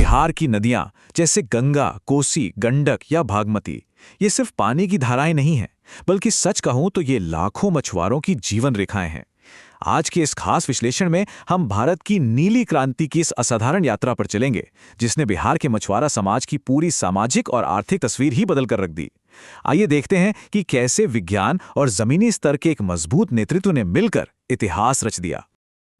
बिहार की नदियां जैसे गंगा, कोसी, गंडक या बागमती, ये सिर्फ पानी की धाराएं नहीं हैं, बल्कि सच कहूं तो ये लाखों मछुआरों की जीवन रेखाएं हैं। आज के इस खास विश्लेषण में हम भारत की नीली क्रांति की इस असाधारण यात्रा पर चलेंगे, जिसने बिहार के मछुआरा समाज की पूरी सामाजिक और आर्थिक तस्वीर ही बदल कर रख दी। आइए देखते हैं कि कैसे विज्ञान और जमीनी स्तर के एक मजबूत नेतृत्व ने मिलकर इतिहास रच दिया।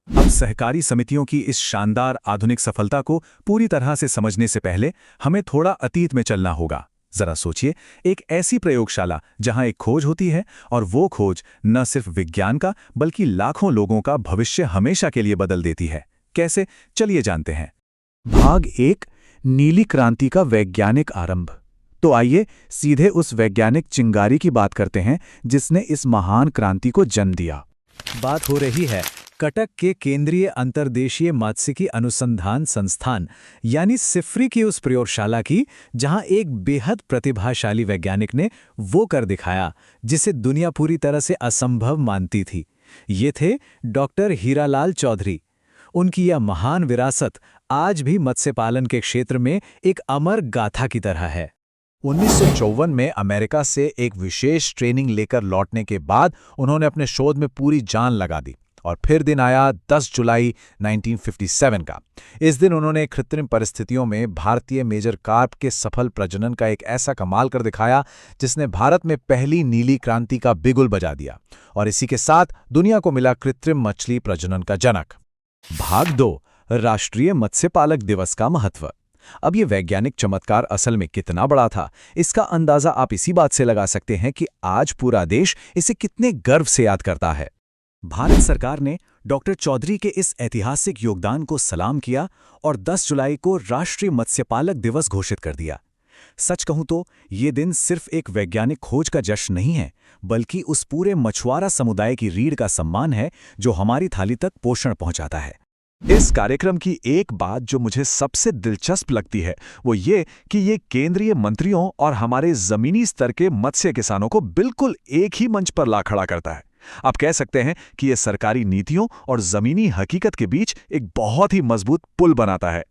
अब सहकारी समितियों की इस शानदार आधुनिक सफलता को पूरी तरह से समझने से पहले हमें थोड़ा अतीत में चलना होगा। जरा सोचिए, एक ऐसी प्रयोगशाला जहां एक खोज होती है और वो खोज न सिर्फ विज्ञान का बल्कि लाखों लोगों का भविष्य हमेशा के लिए बदल देती है। कैसे, चलिए जानते हैं। भाग 1, नीली क्रांति का वैज्ञानिक आरंभ। तो आइए सीधे उस वैज्ञानिक चिंगारी की बात करते हैं जिसने इस महान क्रांति को जन्म दिया। बात हो रही है कटक के केंद्रीय अंतर्देशीय मात्स्यिकी अनुसंधान संस्थान यानी सिफरी की उस प्रयोगशाला की, जहां एक बेहद प्रतिभाशाली वैज्ञानिक ने वो कर दिखाया जिसे दुनिया पूरी तरह से असंभव मानती थी। ये थे डॉक्टर हीरालाल चौधरी। उनकी यह महान विरासत आज भी मत्स्य पालन के क्षेत्र में एक अमर गाथा की तरह है। 1954 में अमेरिका से एक विशेष ट्रेनिंग लेकर लौटने के बाद उन्होंने अपने शोध में पूरी जान लगा दी। और फिर दिन आया 10 जुलाई 1957 का। इस दिन उन्होंने कृत्रिम परिस्थितियों में भारतीय मेजर कार्प के सफल प्रजनन का एक ऐसा कमाल कर दिखाया जिसने भारत में पहली नीली क्रांति का बिगुल बजा दिया। और इसी के साथ दुनिया को मिला कृत्रिम मछली प्रजनन का जनक। भाग 2, राष्ट्रीय मत्स्य पालक दिवस का महत्व। अब ये वैज्ञानिक चमत्कार असल में कितना बड़ा था, इसका अंदाजा आप इसी बात से लगा सकते हैं कि आज पूरा देश इसे कितने गर्व से याद करता है। भारत सरकार ने डॉक्टर चौधरी के इस ऐतिहासिक योगदान को सलाम किया और 10 जुलाई को राष्ट्रीय मत्स्यपालक दिवस घोषित कर दिया। सच कहूं तो ये दिन सिर्फ एक वैज्ञानिक खोज का जश्न नहीं है, बल्कि उस पूरे मछुआरा समुदाय की रीढ़ का सम्मान है जो हमारी थाली तक पोषण पहुंचाता है। इस कार्यक्रम की एक बात जो मुझे सबसे दिलचस्प लगती है वो ये कि ये केंद्रीय मंत्रियों और हमारे जमीनी स्तर के मत्स्य किसानों को बिल्कुल एक ही मंच पर ला खड़ा करता है। आप कह सकते हैं कि यह सरकारी नीतियों और जमीनी हकीकत के बीच एक बहुत ही मजबूत पुल बनाता है।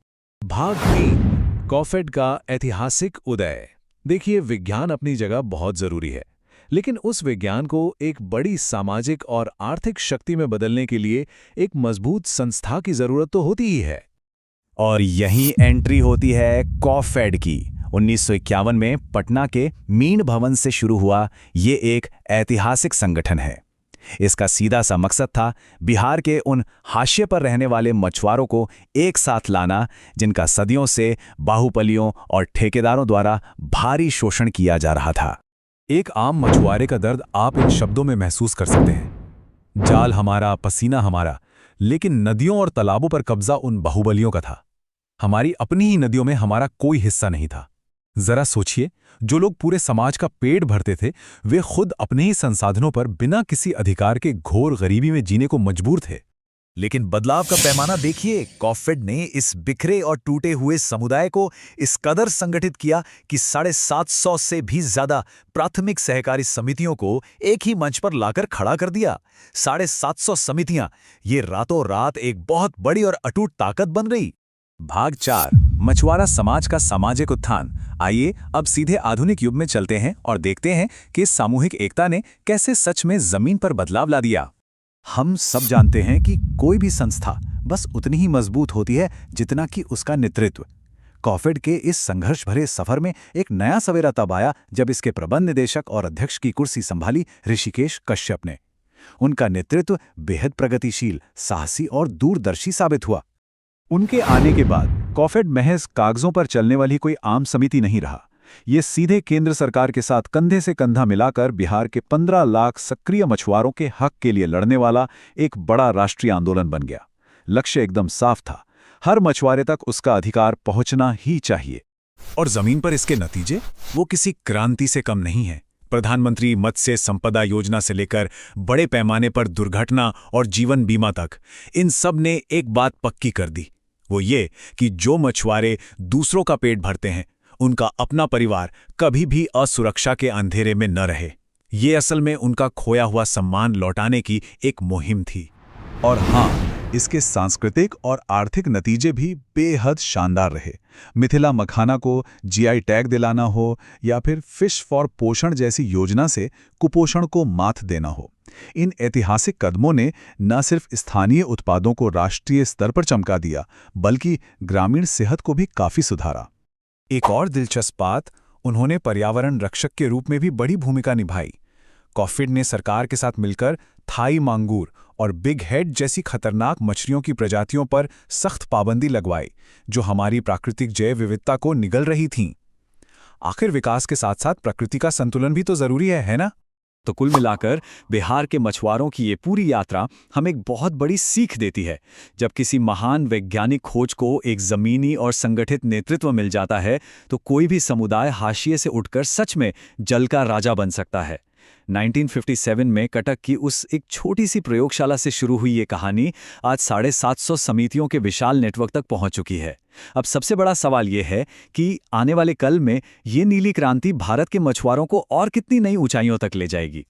भाग 3, कॉफेड का ऐतिहासिक उदय। देखिए, विज्ञान अपनी जगह बहुत जरूरी है, लेकिन उस विज्ञान को एक बड़ी सामाजिक और आर्थिक शक्ति में बदलने के लिए एक मजबूत संस्था की जरूरत तो होती ही है। और यही एंट्री होती है कॉफेड की। 1951 में पटना के मीन भवन से शुरू हुआ ये एक ऐतिहासिक संगठन है। इसका सीधा सा मकसद था बिहार के उन हाशिए पर रहने वाले मछुआरों को एक साथ लाना जिनका सदियों से बाहुबलियों और ठेकेदारों द्वारा भारी शोषण किया जा रहा था। एक आम मछुआरे का दर्द आप इन शब्दों में महसूस कर सकते हैं। जाल हमारा, पसीना हमारा, लेकिन नदियों और तालाबों पर कब्जा उन बाहुबलियों का था। हमारी अपनी ही नदियों में हमारा कोई हिस्सा नहीं था। जरा सोचिए, जो लोग पूरे समाज का पेट भरते थे वे खुद अपने ही संसाधनों पर बिना किसी अधिकार के घोर गरीबी में जीने को मजबूर थे। लेकिन बदलाव का पैमाना देखिए। कॉफेड ने इस बिखरे और टूटे हुए समुदाय को इस कदर संगठित किया कि 750 से भी ज्यादा प्राथमिक सहकारी समितियों को एक ही मंच पर लाकर खड़ा कर दिया। 750 समितियां, ये रातों रात एक बहुत बड़ी और अटूट ताकत बन गई। भाग 4, मछुआरा समाज का सामाजिक उत्थान। आइए अब सीधे आधुनिक युग में चलते हैं और देखते हैं कि इस सामूहिक एकता ने कैसे सच में जमीन पर बदलाव ला दिया। हम सब जानते हैं कि कोई भी संस्था बस उतनी ही मजबूत होती है जितना कि उसका नेतृत्व। कॉफेड के इस संघर्ष भरे सफर में एक नया सवेरा तब आया जब इसके प्रबंध निदेशक और अध्यक्ष की कुर्सी संभाली ऋषिकेश कश्यप ने। उनका नेतृत्व बेहद प्रगतिशील, साहसी और दूरदर्शी साबित हुआ। उनके आने के बाद कॉफेड महज कागजों पर चलने वाली कोई आम समिति नहीं रहा। ये सीधे केंद्र सरकार के साथ कंधे से कंधा मिलाकर बिहार के 15 लाख सक्रिय मछुआरों के हक के लिए लड़ने वाला एक बड़ा राष्ट्रीय आंदोलन बन गया। लक्ष्य एकदम साफ था, हर मछुआरे तक उसका अधिकार पहुंचना ही चाहिए। और जमीन पर इसके नतीजे वो किसी क्रांति से कम नहीं है। प्रधानमंत्री मत्स्य संपदा योजना से लेकर बड़े पैमाने पर दुर्घटना और जीवन बीमा तक, इन सब ने एक बात पक्की कर दी, वो ये कि जो मछुआरे दूसरों का पेट भरते हैं उनका अपना परिवार कभी भी असुरक्षा के अंधेरे में न रहे। ये असल में उनका खोया हुआ सम्मान लौटाने की एक मुहिम थी। और हाँ, इसके सांस्कृतिक और आर्थिक नतीजे भी बेहद शानदार रहे। मिथिला मखाना को जीआई टैग दिलाना हो या फिर फिश फॉर पोषण जैसी योजना से कुपोषण को मात देना हो, इन ऐतिहासिक कदमों ने न सिर्फ स्थानीय उत्पादों को राष्ट्रीय स्तर पर चमका दिया, बल्कि ग्रामीण सेहत को भी काफी सुधारा। एक और दिलचस्प बात, उन्होंने पर्यावरण रक्षक के रूप में भी बड़ी भूमिका निभाई। कॉफिड ने सरकार के साथ मिलकर थाई मांगूर और बिग हेड जैसी खतरनाक मछलियों की प्रजातियों पर सख्त पाबंदी लगवाई, जो हमारी प्राकृतिक जैव विविधता को निगल रही थीं। आखिर विकास के साथ साथ प्रकृति का संतुलन भी तो जरूरी है ना? तो कुल मिलाकर बिहार के मछुआरों की ये पूरी यात्रा हमें एक बहुत बड़ी सीख देती है। जब किसी महान वैज्ञानिक खोज को एक जमीनी और संगठित नेतृत्व मिल जाता है, तो कोई भी समुदाय हाशिए से उठकर सच में जल का राजा बन सकता है। 1957 में कटक की उस एक छोटी सी प्रयोगशाला से शुरू हुई ये कहानी आज 750 समितियों के विशाल नेटवर्क तक पहुंच चुकी है। अब सबसे बड़ा सवाल ये है कि आने वाले कल में ये नीली क्रांति भारत के मछुआरों को और कितनी नई ऊंचाइयों तक ले जाएगी।